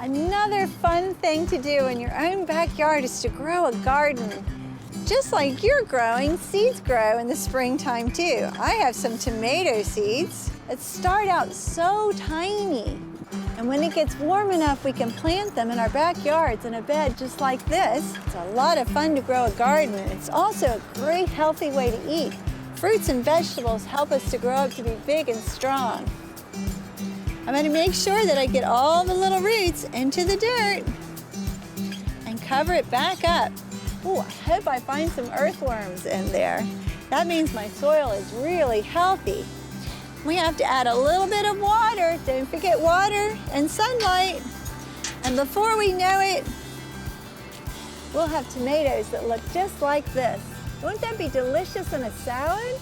Another fun thing to do in your own backyard is to grow a garden. Just like you're growing, seeds grow in the springtime too. I have some tomato seeds that start out so tiny. And when it gets warm enough, we can plant them in our backyards in a bed just like this. It's a lot of fun to grow a garden, and it's also a great healthy way to eat. Fruits and vegetables help us to grow up to be big and strong. I'm going to make sure that I get all the little roots into the dirt and cover it back up. Oh, I hope I find some earthworms in there. That means my soil is really healthy. We have to add a little bit of water. Don't forget water and sunlight. And before we know it, we'll have tomatoes that look just like this. Won't that be delicious in a salad?